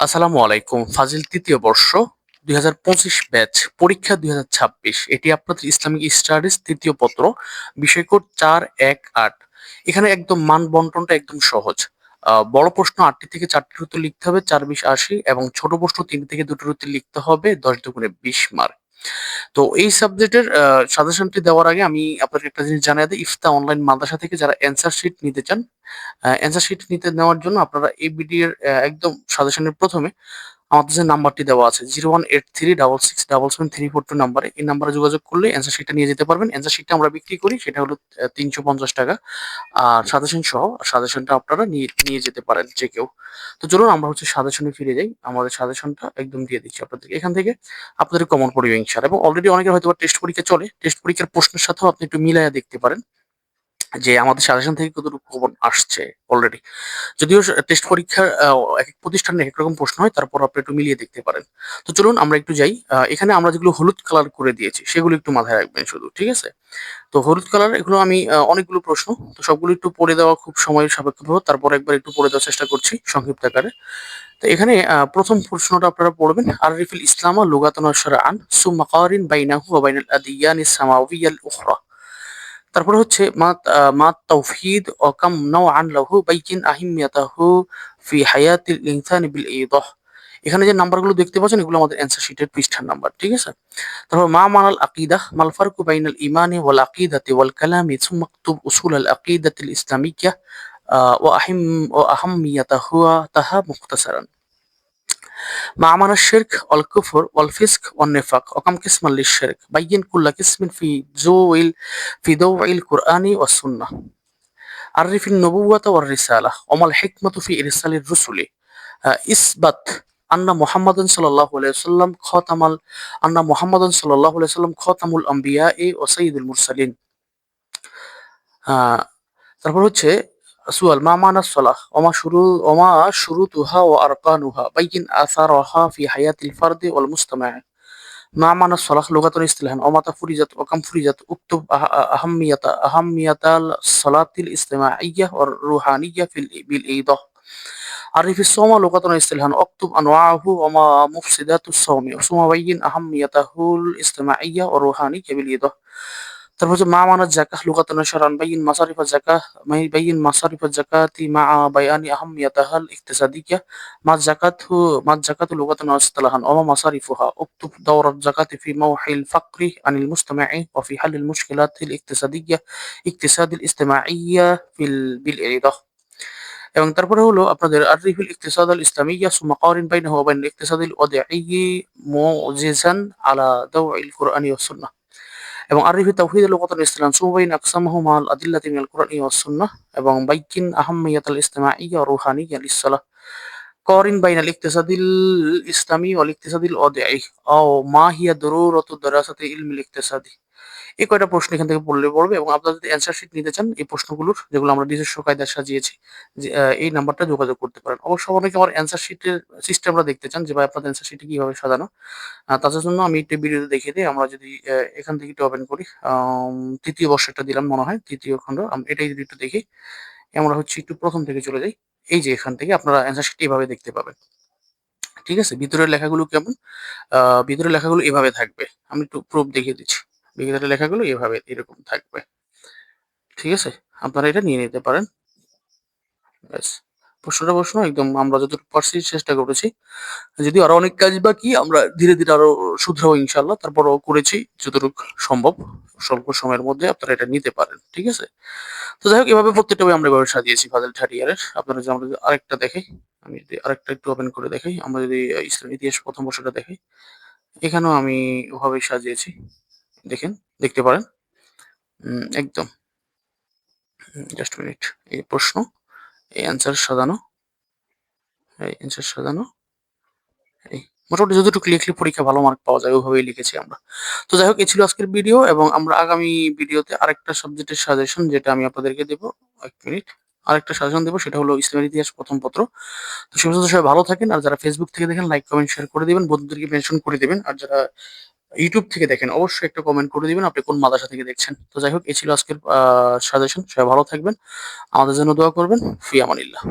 আসসালামু আলাইকুম। ফাজিল তৃতীয় বর্ষ ২০২৫ ব্যাচ পরীক্ষা ২০২৬। এটি আপনাদের ইসলামিক স্টাডিজ তৃতীয় পত্র। বিষয় কোড ৪১৮। এখানে একদম মান বন্টনটা একদম সহজ। বড় প্রশ্ন ৮টি থেকে ৪টির উত্তর লিখতে হবে ৪-২০-৮০ এবং ছোট প্রশ্ন ৩ থেকে ২টির উত্তর লিখতে হবে ১০ দুগুণে ২০ মার্ক। তো এই সাবজেক্টের সাজেশনটি দেওয়ার আগে আমি আপনাকে একটা জিনিস জানিয়ে দিই, ইফতা অনলাইন মাদ্রাসা থেকে যারা অ্যান্সার শিট নিতে চান, অ্যান্সার শিট নেওয়ার জন্য আপনারা এই ভিডিওর একদম সাজেশনের প্রথমে আমাদের যে নাম্বারটি দেওয়া আছে 01836677342 নাম্বারে, এই নাম্বারে যোগাযোগ করলে অ্যান্সার শিটটা নিয়ে যেতে পারবেন। অ্যান্সার শিটটা আমরা বিক্রি করি, সেটা হলো ৩৫০ টাকা। আর সাজেশন সহ সাজেশনটা আপনারা নিয়ে নিয়ে যেতে পারেন যে কেউ। তো চলুন আমরা হচ্ছে সাজেশনে ফিরে যাই। আমাদের সাজেশনটা একদম দিয়ে দিচ্ছি আপনাদেরকে। এখান থেকে আপনাদের কমন পড়বে ইনশাআল্লাহ, এবং অলরেডি অনেকের হয়তো টেস্ট পরীক্ষা চলে, টেস্ট পরীক্ষার প্রশ্নের সাথেও আপনি একটু মিলাইয়া দেখতে পারেন যে আমাদের সাজেশন থেকে কতটুকু কমন আসছে অলরেডি। যদিও টেস্ট পরীক্ষার একেক প্রতিষ্ঠানে একেক রকম প্রশ্ন হয়, তারপর আপনি একটু মিলিয়ে দেখতে পারেন। তো চলুন আমরা একটু যাই। এখানে আমরা যেগুলো হলুদ কালার করে দিয়েছি সেগুলো একটু মাথায় রাখবেন শুধু, ঠিক আছে? তো হলুদ কালার এগুলো আমি অনেকগুলো প্রশ্ন, তো সবগুলো একটু পড়ে দেওয়া খুব সময় সাপেক্ষ হবে, তারপর একবার একটু পড়ে দেওয়ার চেষ্টা করছি সংক্ষিপ্ত আকারে। তো এখানে প্রথম প্রশ্নটা আপনারা পড়বেন, আরিফুল ইসলাম লুগাতান ওয়া শারআন সুম্মা কারিন বাইনাহু ওয়া বাইনাল আদিয়ানি সামাউইয়াল উখরা। তারপরে হচ্ছে মা তাওহীদ ও কাম নাওআন লাহু বাইয়িন আহিমিয়াতাহু ফি হায়াতিল ইনসানি বিল ইদাহ। এখানে যে নাম্বারগুলো দেখতে পাচ্ছেন এগুলো আমাদের অ্যান্সার শিটের পৃষ্ঠার নাম্বার, ঠিক আছে? তারপর মা মানাল আকিদাহ মাল ফারকু বাইনাল ইমানি ওয়াল আকিদাতি ওয়াল কালামি সুম্মা আকতুব উসুল আল আকিদাতিল ইসলামিyyah ওয়া আহাম্মিয়াতাহু তাহা মুখতাসারান। مع معنى الشرك والكفر والفسق والنفاق وكم قسما للشرك بين كل قسم في ضوء القرآن والسنة. عرف النبوة والرسالة وما الحكمة في إرسال الرسل. إثبت أن محمدا صلى الله عليه وسلم خاتم الأنبياء وسيد المرسلين. তারপর হচ্ছে সুয়াল মা মানা সলাহ ওমা শুরুতুহা ওয়া আরকানুহা বাইয়িন আসারাহা ফি হায়াতিল ফারদি ওয়াল মুজতামা। মা মানা সলাহ লুগাতান ইসতিলাহান ওমাতা ফুরিজাত ওয়াকাম ফুরিজাত উক্তুব আহাম্মিয়াতাল সলাতিল ইজতিমাইয়্যাহ ওয়ার রুহানিয়্যাহ বিল ঈদাহ। আরিফ الصوم لغة واصطلاحا اكتب أنواعه وما مفسدات الصوم ثم بين أهميته الاجتماعية والروحانية بالإيضاح. তারপর হচ্ছে মা মানাত জাকাহ লুগাতান ওয়া শারআন বাইয়িন মাসারিফ যাকাতি মা বায়ানি আহাম্মিয়াতাহাল ইকতিসাদিয়্যাহ। মা যাকাতু লুগাতান ওয়া ইসতিলাহান ওয়া মা মাসারিফুহা উক্তুব দাওরাত যাকাতি ফি মাওহিল ফাকরি আনিল মুজতামা'i ওয়া ফি হাল্লিল মুশকিলাতিল ইকতিসাদিল ইজতিমাইয়্যাহ বিল ইরাদাহ। এবং তারপরে হলো আপনাদের আরিফুল ইকতিসাদ আল ইসলামিয়্যাহ সুম্মা কারিন বাইনাহু ওয়া বাইনাল ইকতিসাদিল ওয়াদি'ই মুজিজান আলা দাওইল কুরআনি ওয়াস সুন্নাহ। এবং আরিফি তাওহীদ লুগাতান ইসলাম সুবাইন আকসামাহু মাল আদিল্লাতি মিনাল কুরআনি ওয়াস সুন্নাহ। এবং বাইকিন আহাম্মিয়াতাল ইজতিমাইয়্যা ওয়া রুহানিয়্যা লিস-সালাহ। قارن بين الاقتصاد الإسلامي والاقتصاد الوضعي أو ما هي ضرورة دراسة علم الاقتصاد. এই কয়টা প্রশ্ন এখান থেকে পড়লে পড়বে, এবং আপনারা যদি অ্যান্সার শিট নিতে চান এই প্রশ্নগুলোর, যেগুলো আমরা নিজস্ব কায়দায় সাজিয়েছি, যে এই নাম্বারটা যোগাযোগ করতে পারেন। অবশ্য অনেকে আমার অ্যান্সার শিটের সিস্টেমটা দেখতে চান যে ভাই আপনাদের অ্যান্সার শিটে কিভাবে সাজানো। তাদের জন্য আমি একটু ভিডিওতে দেখিয়ে দিই। আমরা যদি এখান থেকে একটু ওপেন করি, তৃতীয় বর্ষেরটা দিলাম মনে হয়, তৃতীয় খণ্ড, এটাই যদি একটু দেখি। আমরা হচ্ছে একটু প্রথম থেকে চলে যাই। এই যে এখান থেকে আপনারা অ্যান্সার শিট এভাবে দেখতে পাবেন, ঠিক আছে? ভিতরের লেখাগুলো কেমন? ভিতরের লেখাগুলো এভাবে থাকবে। আমি একটু প্রুফ দেখিয়ে দিচ্ছি। ভিতরের লেখাগুলো এভাবে এরকম থাকবে, ঠিক আছে? আপনারা এটা নিয়ে নিতে পারেন। ব্যাস, প্রশ্ন একদম আমরা যতটুকু পারছি চেষ্টা করেছি। যদিও আরো অনেক কাজ বাকি, আমরা ধীরে ধীরে আরো শুধরাবো ইনশাআল্লাহ। তারপরেও করেছি যতটুকু সম্ভব, স্বল্প সময়ের মধ্যে আপনারা এটা নিতে পারেন, ঠিক আছে? তো যাই হোক, এভাবে প্রত্যেকটা বই আমরা এভাবে সাজিয়েছি ফাজিল থার্ড ইয়ারের। আপনারা যদি আমরা যদি আরেকটা দেখাই, আমি যদি আরেকটা একটু ওপেন করে দেখাই, আমরা যদি ইসলাম ইতিহাস প্রথম বর্ষটা দেখাই, এখানেও আমি ওভাবেই সাজিয়েছি। দেখেন, দেখতে পারেন। একদম জাস্ট মিনিট। এই প্রশ্ন, এই অ্যান্সার সাজানো, এই মোটামুটি যতটুকু লিখলে পরীক্ষায় ভালো মার্ক পাওয়া যায় ওইভাবেই লিখেছি আমরা। তো যাই হোক, এই ছিল আজকের ভিডিও, এবং আমরা আগামী ভিডিওতে আরেকটা সাবজেক্টের সাজেশন যেটা আমি আপনাদেরকে দেবো। এক মিনিট, আরেকটা সাজেশন দেবো, সেটা হলো ইসলামের ইতিহাস প্রথম পত্র। তো সে পর্যন্ত সবাই ভালো থাকেন। আর যারা ফেসবুক থেকে দেখেন লাইক কমেন্ট শেয়ার করে দিবেন, বন্ধুদেরকে মেনশন করে দিবেন। আর যারা ইউটিউব থেকে দেখেন অবশ্যই একটা কমেন্ট করে দিবেন আপনি কোন মাদ্রাসা থেকে দেখছেন। তো যাই হোক, এই ছিল আজকের সাজেশন। সবাই ভালো থাকবেন, আমাদের জন্য দোয়া করবেন। ফি আমানিল্লাহ।